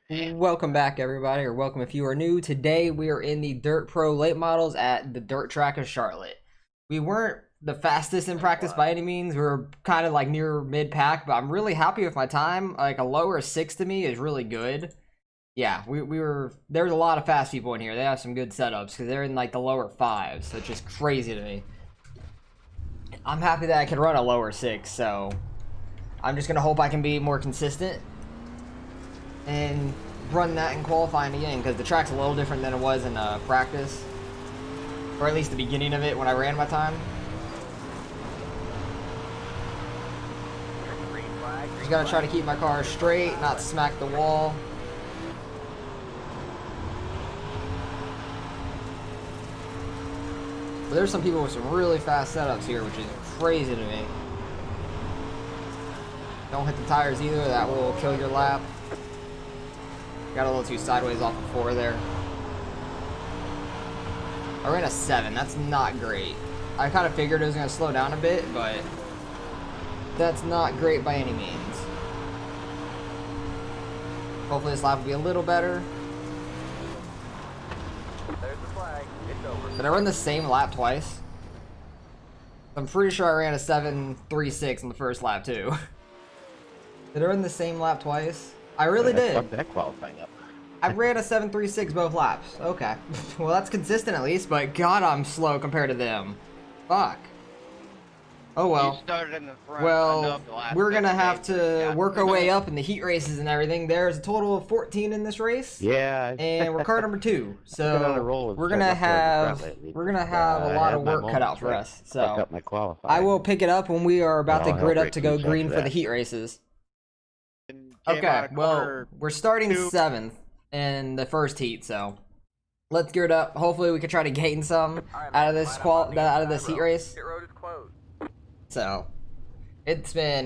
Welcome back, everybody, or welcome if you are new. Today we are in the Dirt Pro late models at the dirt track of Charlotte. We weren't the fastest in practice by any means. We were kind of like near mid-pack, but I'm really happy with my time. Like a lower 6 to me is really good. Yeah, we were. There's a lot of fast people in here. They have some good setups because they're in like the lower 5s, which is crazy to me. I'm happy that I can run a lower 6, so I'm just gonna hope I can be more consistent and run that in qualifying again, because the track's a little different than it was in practice, or at least the beginning of it when I ran my time. Just gotta try to keep my car straight, not smack the wall. But there's some people with some really fast setups here, which is crazy to me. Don't hit the tires either, that will kill your lap. Got a little too sideways off of 4 there. I ran a 7. That's not great. I kind of figured it was going to slow down a bit, but that's not great by any means. Hopefully this lap will be a little better. There's the flag. It's over. Did I run the same lap twice? I'm pretty sure I ran a 7.36 in the first lap too. Did I run the same lap twice? I really did. That qualifying up. I ran a 7.36 both laps. Okay. Well, that's consistent at least, but God, I'm slow compared to them. Fuck. Oh well. You started in the front. Well, we're gonna have to work our way up in the heat races and everything. There's a total of 14 in this race. Yeah. And we're car number 2. been on a So roll with we're gonna setting up have lately. a I lot have of my work cut out moments for where I us. fuck So up my qualifying. I will pick it up when we are about to I'll grid help up to go Rick green for the that. heat races. Came Okay, out of well, corner we're starting 2. 7th in the first heat, so let's gear it up. Hopefully, we can try to gain some out of this heat race. Pit road is closed. So it's been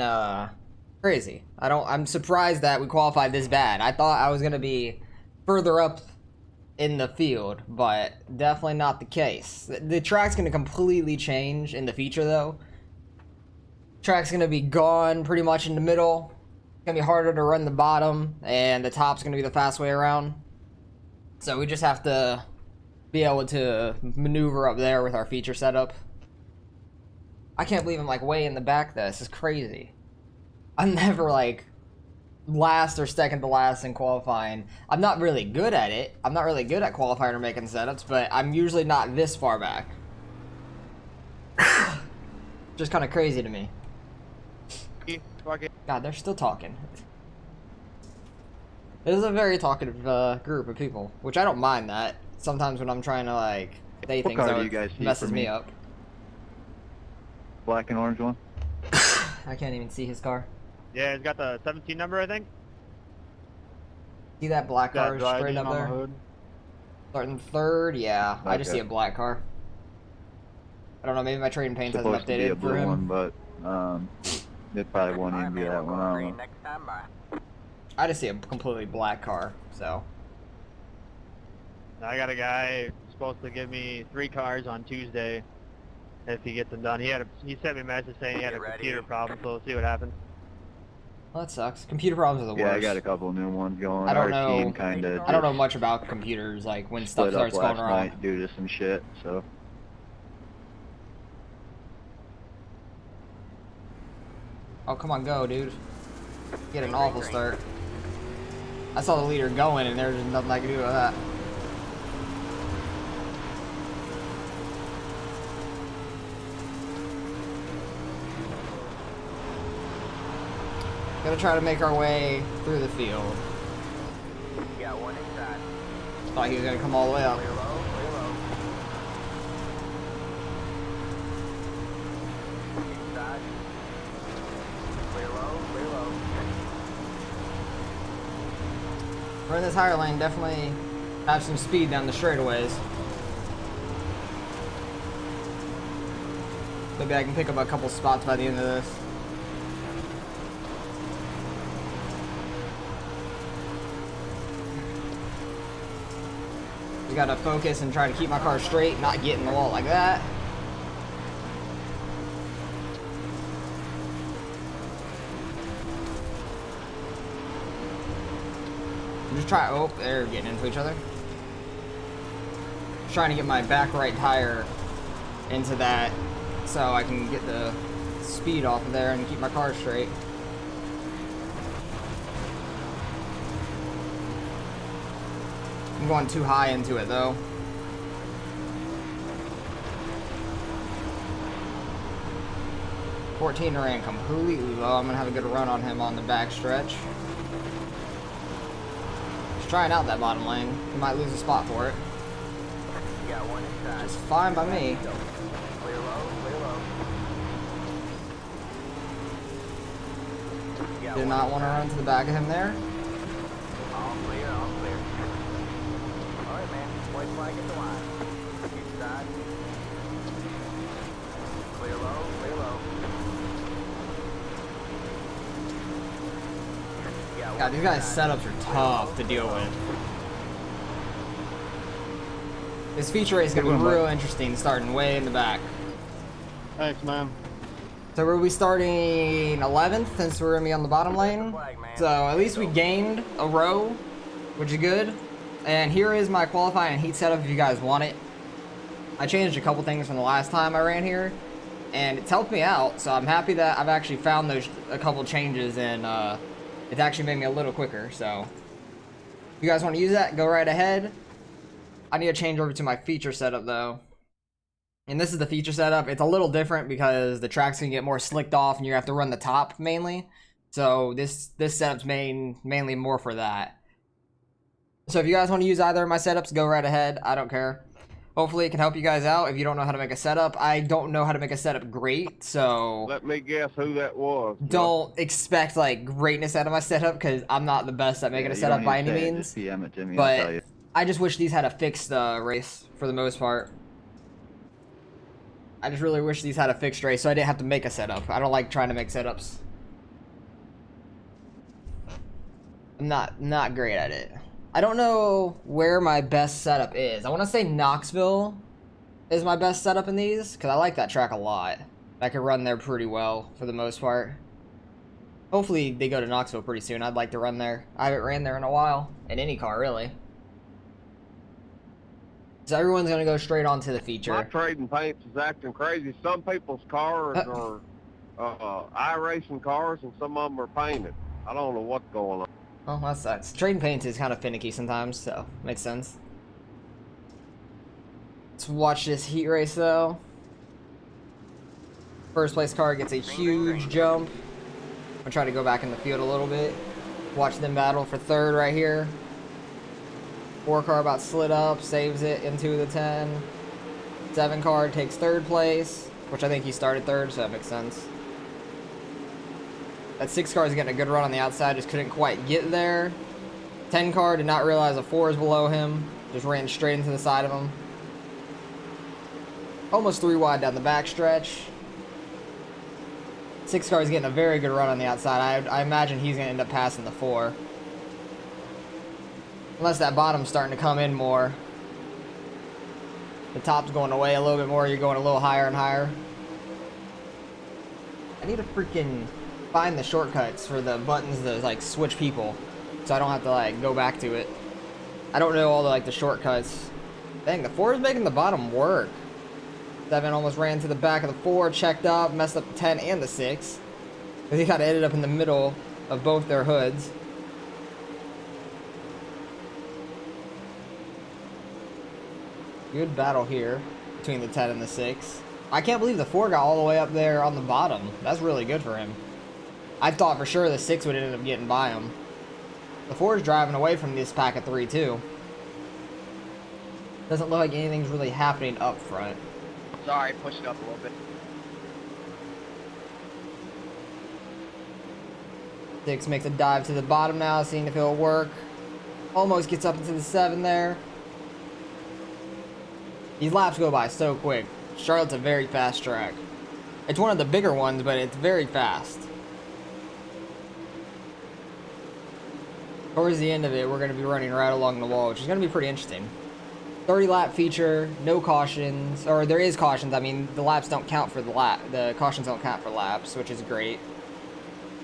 crazy. I'm surprised that we qualified this bad. I thought I was gonna be further up in the field, but definitely not the case. The track's gonna completely change in the feature, though. Track's gonna be gone pretty much in the middle. It's gonna be harder to run the bottom, and the top's gonna be the fast way around. So we just have to be able to maneuver up there with our feature setup. I can't believe I'm like way in the back though. This is crazy. I'm never like last or second to last in qualifying. I'm not really good at it. I'm not really good at qualifying or making setups, but I'm usually not this far back. Just kind of crazy to me. God, they're still talking. This is a very talkative group of people, which I don't mind that. Sometimes when I'm trying to like say What things, car do that you guys see messes for me me? up. Black and orange one? I can't even see his car. Yeah, it's got the 17 number, I think. See that black car Got straight driving up on the there? hood. Starting 3rd, yeah. I just Okay. see a black car. I don't know, maybe my trading paint hasn't Supposed to be a updated for blue him. one, but it probably won't even Alright, be man, that we're one. going I green don't know. next time. Bye. I just see a completely black car, so. I got a guy supposed to give me 3 cars on Tuesday if he gets them done. He sent me a message saying he had a Get ready. computer problem, so we'll see what happens. Well, that sucks. Computer problems are the Yeah, worst. I got a couple new ones going. I don't Our know- team kind of I don't know much about computers, like when stuff split up starts going last wrong. night due to some shit, so. Oh, come on, go, dude. Get an awful start. I saw the leader going, and there's nothing I can do with that. Gonna try to make our way through the field. You got one inside. Thought he was gonna come all the way up. Clear low, clear low. Inside. Clear low, clear low. We're in this higher lane, definitely have some speed down the straightaways. Maybe I can pick up a couple spots by the end of this. Just gotta focus and try to keep my car straight, not get in the wall like that. just trying. Oh, they're getting into each other. Just trying to get my back right tire into that so I can get the speed off of there and keep my car straight. I'm going too high into it though. $14 ran completely low. I'm gonna have a good run on him on the back stretch. Just trying out that bottom lane. He might lose a spot for it. You got one inside. It's fine by me. Clear low, clear low. You got Did one not want to inside. run to the back of him there. All clear, all clear. Alright, man. White flag at the line. Inside. Clear low, clear low. You got God, one these guys' inside. setups are tough to deal with. This feature race is gonna be real interesting, starting way in the back. Thanks, man. So we'll be starting 11th since we're gonna be on the bottom lane. So at least we gained a row, which is good. And here is my qualifying and heat setup if you guys want it. I changed a couple things from the last time I ran here, and it's helped me out. So I'm happy that I've actually found a couple changes, and it's actually made me a little quicker. So if you guys want to use that, go right ahead. I need to change over to my feature setup though. And this is the feature setup. It's a little different because the track's gonna get more slicked off and you have to run the top mainly. So this setup's mainly more for that. So if you guys want to use either of my setups, go right ahead. I don't care. Hopefully it can help you guys out if you don't know how to make a setup. I don't know how to make a setup great, so Let me guess who that was. don't expect like greatness out of my setup because I'm not the best at making Yeah, a you setup don't by need any to say it, means. Just PM it to me, I'll tell But you. I just wish these had a fixed race for the most part. I just really wish these had a fixed race so I didn't have to make a setup. I don't like trying to make setups. I'm not great at it. I don't know where my best setup is. I want to say Knoxville is my best setup in these because I like that track a lot. I can run there pretty well for the most part. Hopefully they go to Knoxville pretty soon. I'd like to run there. I haven't ran there in a while in any car really. So everyone's gonna go straight on to the My feature. trading paints is acting crazy. Some people's cars are iRacing cars, and some of them are painted. I don't know what's going on. Oh, that sucks. Trading paints is kind of finicky sometimes, so makes sense. Let's watch this heat race though. First place car gets a huge jump. I'm gonna try to go back in the field a little bit. Watch them battle for third right here. 4 car about slid up, saves it into the 10. 7 car takes third place, which I think he started third, so that makes sense. That 6 car is getting a good run on the outside, just couldn't quite get there. 10 car did not realize a 4 is below him, just ran straight into the side of him. Almost 3 wide down the back stretch. 6 car is getting a very good run on the outside. I imagine he's going to end up passing the 4. Unless that bottom's starting to come in more. The top's going away a little bit more, you're going a little higher and higher. I need to freaking find the shortcuts for the buttons to like switch people, so I don't have to like go back to it. I don't know all the like the shortcuts. Dang, the 4 is making the bottom work. 7 almost ran to the back of the 4, checked up, messed up the 10 and the 6. But he kind of ended up in the middle of both their hoods. Good battle here between the 10 and the 6. I can't believe the 4 got all the way up there on the bottom. That's really good for him. I thought for sure the 6 would end up getting by him. The 4 is driving away from this pack of 3 too. Doesn't look like anything's really happening up front. Sorry, push it up a little bit. 6 makes a dive to the bottom now, seeing if it'll work. Almost gets up into the 7 there. These laps go by so quick. Charlotte's a very fast track. It's one of the bigger ones, but it's very fast. Towards the end of it, we're going to be running right along the wall, which is going to be pretty interesting. 30 lap feature, no cautions, or there is cautions. I mean, the laps don't count for the cautions don't count for laps, which is great.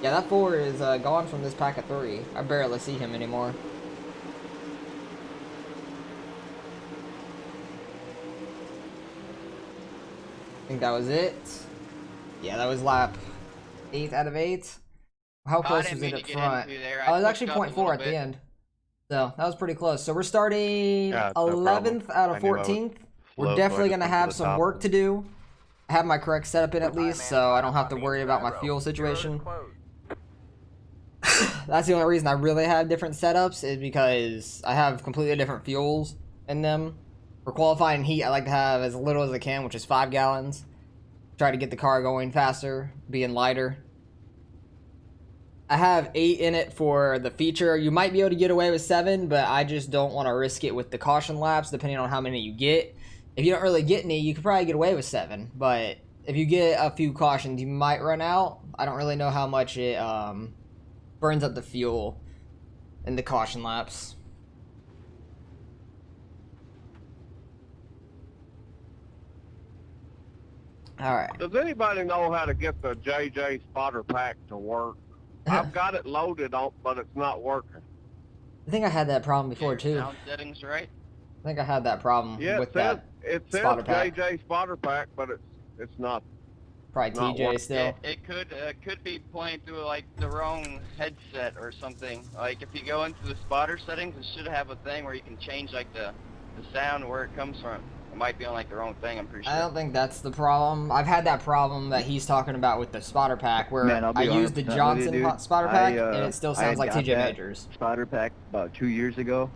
Yeah, that 4 is gone from this pack of 3. I barely see him anymore. think that was it. Yeah, that was lap 8 out of 8. How I close didn't was mean it to up get front? into there. Oh, it I was actually pushed up a 0.4 little at the bit. end. So that was pretty close. So we're starting Yeah, it's no problem. 11th out of I knew I was 14th. We're slow, so I definitely just going to went to have the some top. work to do. I have my correct setup in at least, man, so I don't have fire to up worry the about my road. fuel Your road situation. is closed. That's the only reason I really have different setups is because I have completely different fuels in them. For qualifying heat, I like to have as little as I can, which is 5 gallons. Try to get the car going faster, being lighter. I have 8 in it for the feature. You might be able to get away with 7, but I just don't want to risk it with the caution laps, depending on how many you get. If you don't really get any, you could probably get away with 7, but if you get a few cautions, you might run out. I don't really know how much it burns up the fuel in the caution laps. Alright. Does anybody know how to get the JJ spotter pack to work? I've got it loaded on, but it's not working. I think I had that problem Get before your too. sound settings right. I think I had that problem Yeah, with that. it says spotter pack. JJ spotter pack, but it's not. Probably not TJ working. still. It could be playing through like the wrong headset or something. Like if you go into the spotter settings, it should have a thing where you can change like the sound where it comes from. It might be on like the wrong thing. I'm pretty sure. I don't think that's the problem. I've had that problem that he's talking about with the spotter pack, where Man, I'll be I used the 100% with you, Johnson dude. spotter pack, I, and it still I sounds had like got TJ that Majors. spotter pack about 2 years ago,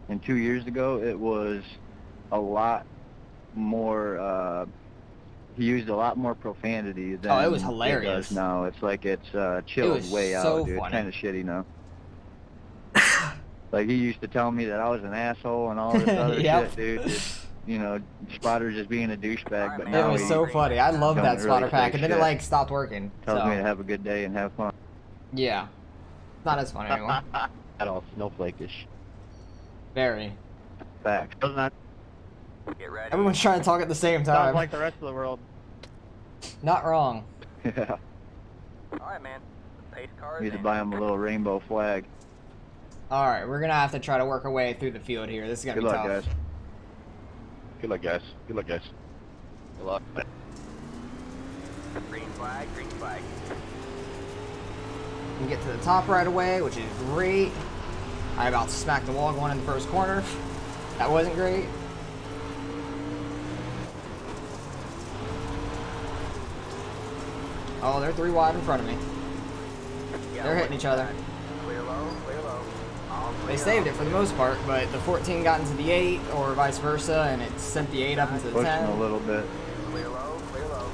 and 2 years ago it was a lot more. He used a lot more profanity than Oh, it was It hilarious. does now. It's like it's It chilled was way so out, dude. funny. Kind of shitty now. Like he used to tell me that I was an asshole and all this other Yep. shit, dude. Just, you know, spotter just being a douchebag. But It now was he so funny. I love don't that spotter really pack, say and then it shit. like stopped working. tells me to So have a good day and have fun. yeah, it's not as funny anymore. At all snowflakeish. Very. Facts. Doesn't that Get ready. Everyone's trying to talk at the same sound time. like the rest of the world? Not wrong. Yeah. All right, man. Pace car is Need to in. buy him a little rainbow flag. All right, we're gonna have to try to work our way through the field here. This is gonna Good be luck, tough. guys. Good luck, guys. Good luck, guys. Good luck. Green flag, green flag. We can get to the top right away, which is great. I about smacked the wall going in the first corner. That wasn't great. Oh, they're 3 wide in front of me. Yeah, They're hitting one each other. side. Clear low, clear low. All They clear saved low. it for the most part, but the 14 got into the 8 or vice versa, and it sent the 8 up into the Pushing 10. a little bit. Clear low, clear low.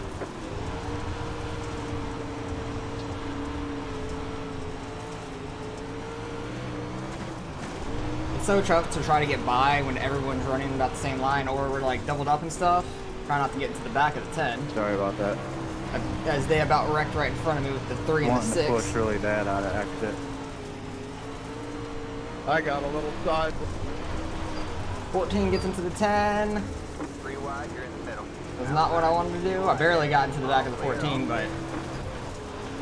It's so tough to try to get by when everyone's running about the same line, or we're like doubled up and stuff. Try not to get into the back of the 10, Sorry about that. as they about wrecked right in front of me with the 3 and the Wanting to 6. push really bad out of exit. I got a little side. 14 gets into the 10. 3 wide, you're in the middle. That's not what I wanted to do. I barely got into the back of the 14, but I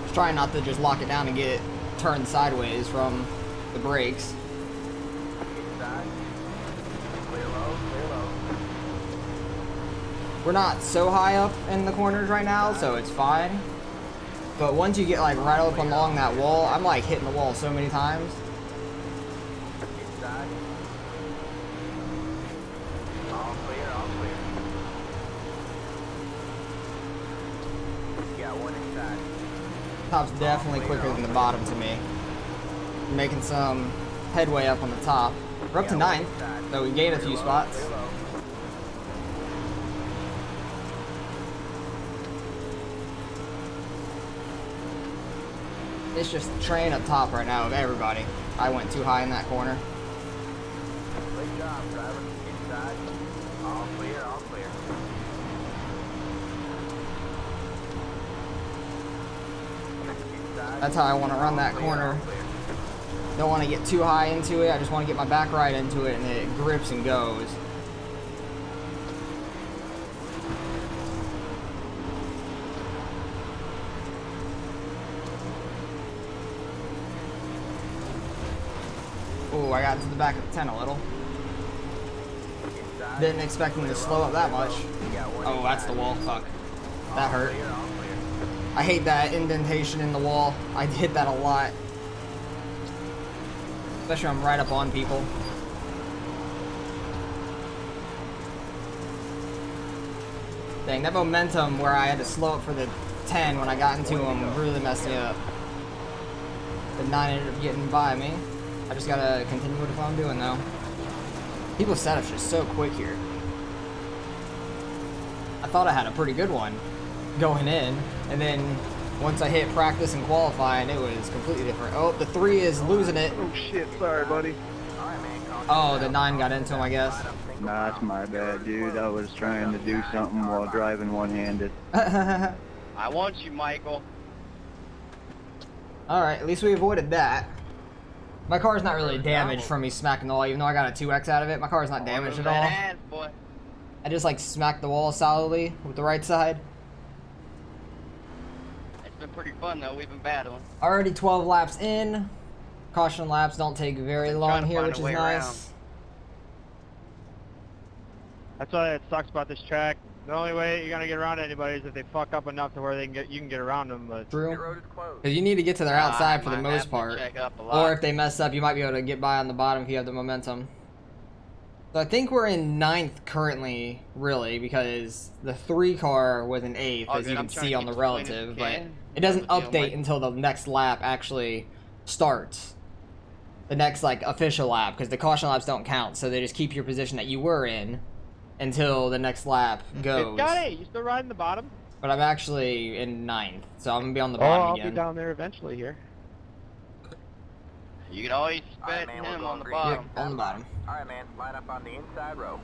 was trying not to just lock it down and get it turned sideways from the brakes. Inside. Clear low, clear low. We're not so high up in the corners right now, so it's fine. But once you get like right up along that wall, I'm like hitting the wall so many times. Inside. All clear, all clear. You got one inside. Top's definitely quicker than the bottom to me. Making some headway up on the top. We're up to 9th, so we gained a few spots. Clear low. It's just train up top right now of everybody. I went too high in that corner. Great job, driver. Inside. All clear, all clear. Inside. That's how I want to run that Clear, corner. all clear. Don't want to get too high into it. I just want to get my back right into it and it grips and goes. Oh, I got into the back of the 10 a little. Inside. Didn't expect him to slow up that much. You got one Oh, that's the inside. wall. Fuck. That hurt. Clear, all clear. I hate that indentation in the wall. I hit that a lot. Especially when I'm right up on people. Dang, that momentum where I had to slow up for the 10 when I got into him really messed me up. The 9 ended up getting by me. I just gotta continue what I'm doing though. People's setup's just so quick here. I thought I had a pretty good one going in, and then once I hit practice and qualifying, it was completely different. Oh, the 3 is losing it. Oh shit, sorry buddy. All right, man. Oh, the 9 got into him, I guess. Nah, it's my bad, dude. I was trying to do something while driving one-handed. I want you, Michael. Alright, at least we avoided that. My car's not really damaged from me smacking the wall, even though I got a 2X out of it. My car's not damaged at all. Badass, boy. I just like smacked the wall solidly with the right side. It's been pretty fun though. We've been battling. Already 12 laps in. Caution laps don't take very Been long trying to here, find which a is way nice. around. That's why it sucks about this track. The only way you're gonna get around anybody is if they fuck up enough to where you can get around them. But The True. road is closed. Because you need to get to their outside for the I might most have to part. check up a lot. Or if they mess up, you might be able to get by on the bottom if you have the momentum. So I think we're in 9th currently, really, because the 3 car was in 8th, Oh, as good, you I'm can trying see to on the keep as clean as relative, we but can. it doesn't Dealing update with- until the next lap actually starts. The next, like, official lap, because the caution laps don't count, so they just keep your position that you were in until the next lap goes. Scotty, you still riding the bottom? But I'm actually in 9th, so I'm going to be on the Oh, bottom I'll again. be down there eventually here. You can always All right, bet man, we're him going on the green. bottom. On the bottom. All right, man. Line up on the inside row.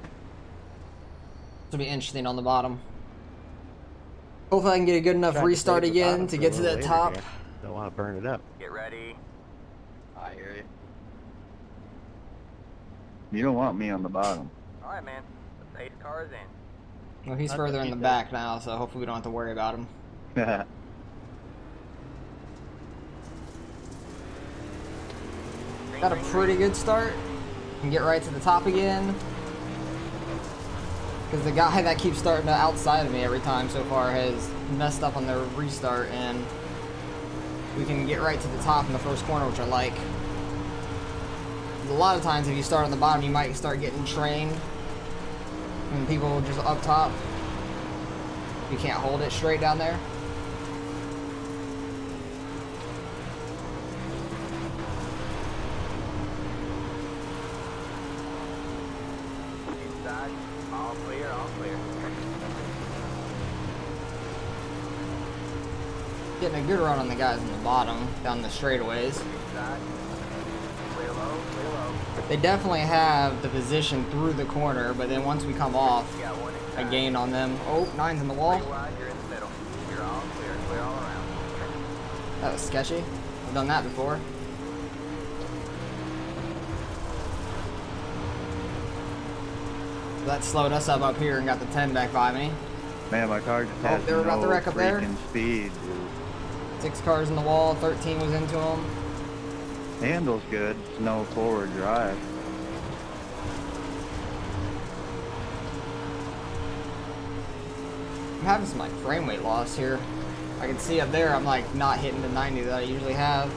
This will be interesting on the bottom. Hopefully I can get a good enough Trying to restart save the again bottom to for get a to little the later top. here. Don't want to burn it up. Get ready. I hear you. You don't want me on the bottom. All right, man. The pace car is in. Well, he's That's further what in he the said. back now, so hopefully we don't have to worry about him. Got a pretty good start. Can get right to the top again. Because the guy that keeps starting to outside of me every time so far has messed up on the restart, and we can get right to the top in the first corner, which I like. 'Cause a lot of times if you start on the bottom, you might start getting trained. And people just up top, you can't hold it straight down there. Inside. All clear, all clear. Getting a good run on the guys in the bottom, down the straightaways. Inside. Clear low, clear low. They definitely have the position through the corner, but then once we come off, You got one I inside. gain on them. Oh, 9's in the wall. Three wide, you're in the middle. You're all clear, clear all around. That was sketchy. I've done that before. That slowed us up here and got the 10 back by me. Man, my car just Oh, has they were about to no wreck up there? freaking speed, dude. 6 cars in the wall, 13 was into them. Handle's good, it's no forward drive. I'm having some like frame weight loss here. I can see up there I'm like not hitting the 90 that I usually have.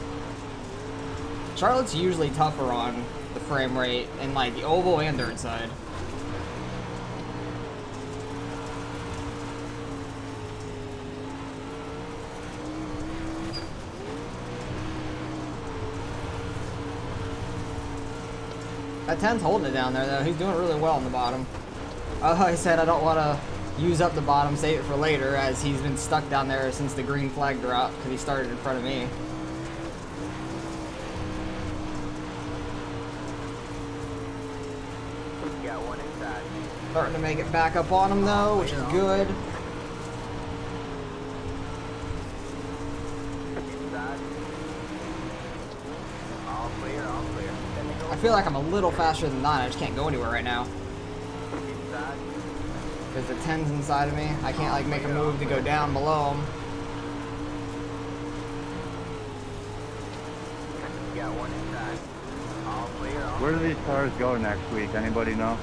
Charlotte's usually tougher on the frame rate in like the oval and dirt side. That 10's holding it down there though. He's doing really well on the bottom. I said I don't want to use up the bottom, save it for later, as he's been stuck down there since the green flag dropped because he started in front of me. You got one inside. Starting to make it back up on him though, which is good. Inside. All clear, all clear. Let me go I feel like I'm a little faster than 9. I just can't go anywhere right now inside. because the 10's inside of me. I can't like make a move to go down below him. You got one inside. All clear, all Where do clear. these cars go next week? Anybody know?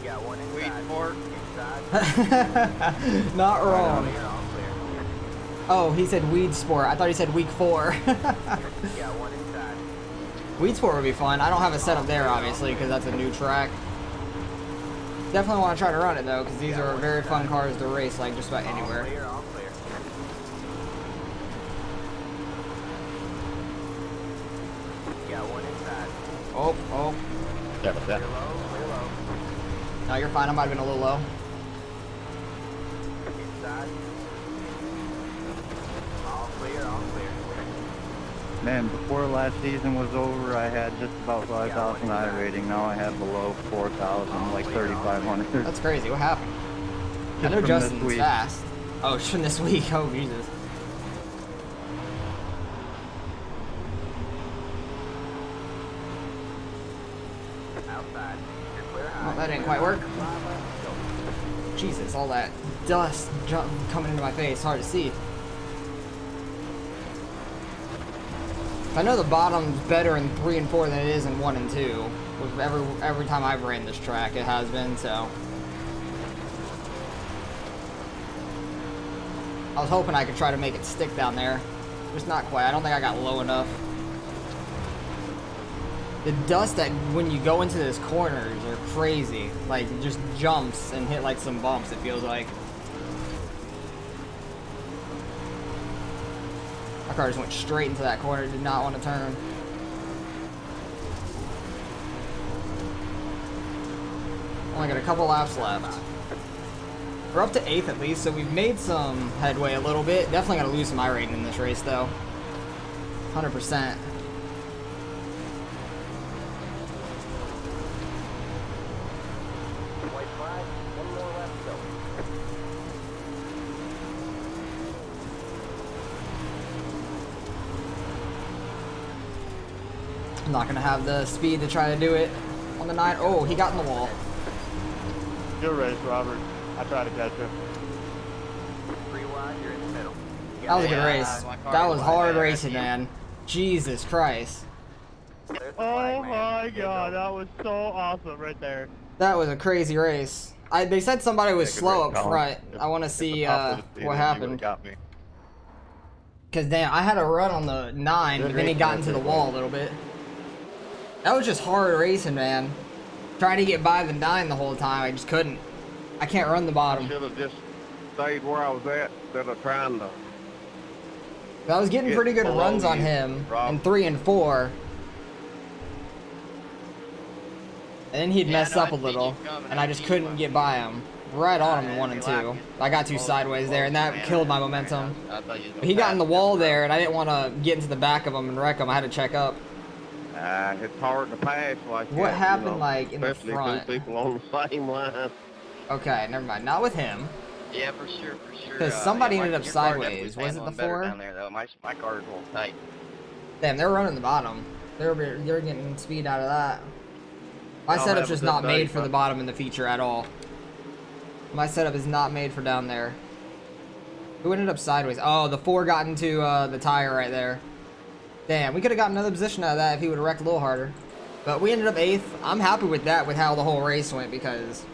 You got one Weed inside. sport. Inside. inside. Not wrong. Clear, all clear. Oh, he said weed sport. I thought he said week 4. Got one inside. Weed sport would be fun. I don't have a setup there, obviously, because that's a new track. Definitely want to try to run it, though, because these are very fun cars to race, like, just about anywhere. All clear, all clear. Got one inside. Oh, oh. Yeah, but that. Clear low. No, you're fine. I might have been a little low. Inside. All clear, all clear. Man, before last season was over, I had just about 5,000 I rating. Now I have below 4,000, like 3,500. That's crazy. What happened? I Just know from Justin's this week. fast. Oh, it's from this week. Oh, Jesus. Outside. You're clear Oh, high. that didn't quite work. Jesus, all that dust coming into my face. Hard to see. I know the bottom's better in 3 and 4 than it is in 1 and 2. With every time I've ran this track, it has been, so. I was hoping I could try to make it stick down there. Just not quite. I don't think I got low enough. The dust that when you go into these corners are crazy. Like, it just jumps and hit like some bumps, it feels like. My car just went straight into that corner, did not want to turn. Only got a couple laps left. We're up to 8th at least, so we've made some headway a little bit. Definitely gonna lose some iRating in this race though. 100%. White flag. One more left to go. I'm not gonna have the speed to try to do it on the 9. Oh, he got in the wall. Good race, Robert. I tried to catch him. 3 wide. You're in the middle. That was a good Yeah, race. my car That was was wide hard there. racing, man. Jesus Christ. There's the Oh flag, man. my Good god, go. that was so awesome right there. That was a crazy race. They said somebody was slow up front. I want to see what happened. Got me. Because, damn, I had a run on the 9, but then he got into the wall a little bit. That was just hard racing, man. Trying to get by the 9 the whole time, I just couldn't. I can't run the I bottom. should have just stayed where I was at instead of trying to. But I was getting Get pretty good below runs on you, him Rob. in 3 and 4. And then he'd Yeah, mess no, up I a seen little, you coming. and I I just seen couldn't you. get by him. Right on him in Yeah, 1 and every 2. lap I got too close, sideways there, and that man. killed my momentum. I thought you was But he gonna got in the pass wall this, bro. there, and I didn't want to get into the back of him and wreck him. I had to check up. It's hard to pass like that. What happened, you know, like, in the especially front? two people on the same line. Okay, never mind. Not with him. Yeah, for sure, for sure. 'Cause somebody yeah, ended up your car definitely sideways. Was it handling the better 4? down there though? My car is a little tight. Damn, they're running the bottom. They're getting speed out of that. My Y'all setup's have a just good not day, made for the bud. bottom in the feature at all. My setup is not made for down there. Who ended up sideways? Oh, the 4 got into the tire right there. Damn, we could have got another position out of that if he would have wrecked a little harder. But we ended up 8th. I'm happy with that, with how the whole race went, because...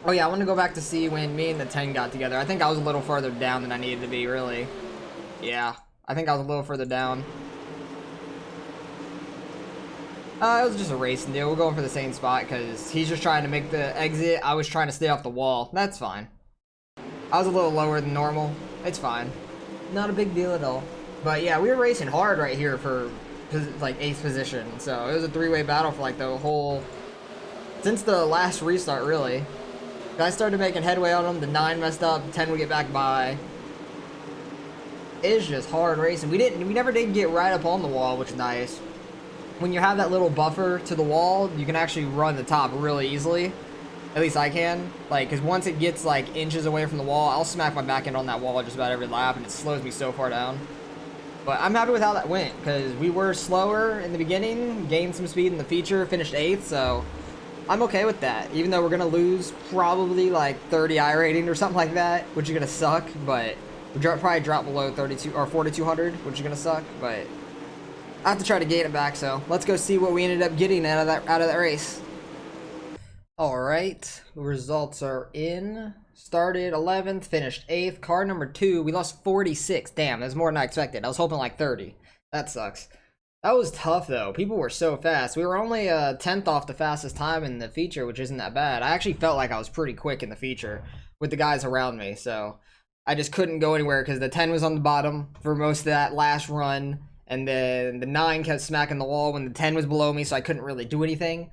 Oh yeah, I want to go back to see when me and the 10 got together. I think I was a little further down than I needed to be, really. Yeah, I think I was a little further down. It was just a racing deal. We're going for the same spot because he's just trying to make the exit. I was trying to stay off the wall. That's fine. I was a little lower than normal. It's fine. Not a big deal at all. But yeah, we were racing hard right here for like 8th position. So it was a 3-way battle for like the whole... Since the last restart, really. Guys started making headway on them. The 9 messed up. 10 would get back by. It's just hard racing. We never did get right up on the wall, which is nice. When you have that little buffer to the wall, you can actually run the top really easily. At least I can. Like, because once it gets, like, inches away from the wall, I'll smack my back end on that wall just about every lap, and it slows me so far down. But I'm happy with how that went, because we were slower in the beginning, gained some speed in the feature, finished 8th, so I'm okay with that. Even though we're going to lose probably, like, 30 iRating or something like that, which is going to suck, but we'll probably drop below 32 or 4,200, which is going to suck, but... I have to try to gain it back, so let's go see what we ended up getting out of that race. All right, results are in. Started 11th, finished 8th. Car number 2, we lost 46. Damn, that's more than I expected. I was hoping like 30. That sucks. That was tough though. People were so fast. We were only 10th off the fastest time in the feature, which isn't that bad. I actually felt like I was pretty quick in the feature with the guys around me, so I just couldn't go anywhere because the 10 was on the bottom for most of that last run, and then the 9 kept smacking the wall when the 10 was below me, so I couldn't really do anything.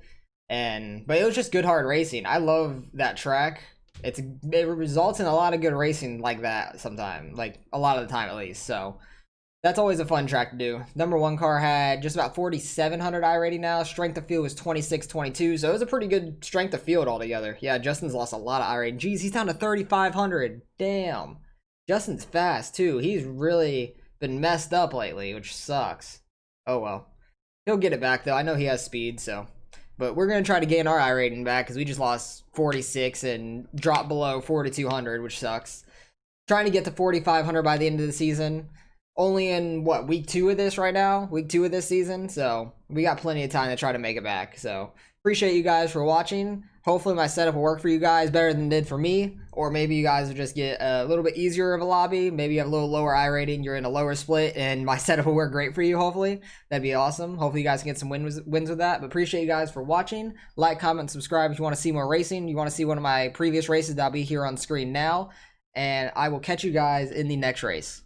But it was just good hard racing. I love that track. It results in a lot of good racing like that sometimes, like a lot of the time at least. So that's always a fun track to do. Number 1 car had just about 4,700 I rating now. Strength of field was 2622, so it was a pretty good strength of field altogether. Yeah, Justin's lost a lot of I rating. Jeez, he's down to 3,500. Damn. Justin's fast too. He's really been messed up lately, which sucks. Oh well. He'll get it back though. I know he has speed, so. But we're going to try to gain our I rating back because we just lost 46 and dropped below 4,200, which sucks. Trying to get to 4,500 by the end of the season. Only in, what, week 2 of this right now? Week 2 of this season. So we got plenty of time to try to make it back. So appreciate you guys for watching. Hopefully my setup will work for you guys better than it did for me. Or maybe you guys will just get a little bit easier of a lobby. Maybe you have a little lower I rating. You're in a lower split. And my setup will work great for you, hopefully. That'd be awesome. Hopefully you guys can get some wins with that. But appreciate you guys for watching. Like, comment, subscribe if you want to see more racing. You want to see one of my previous races that'll be here on screen now. And I will catch you guys in the next race.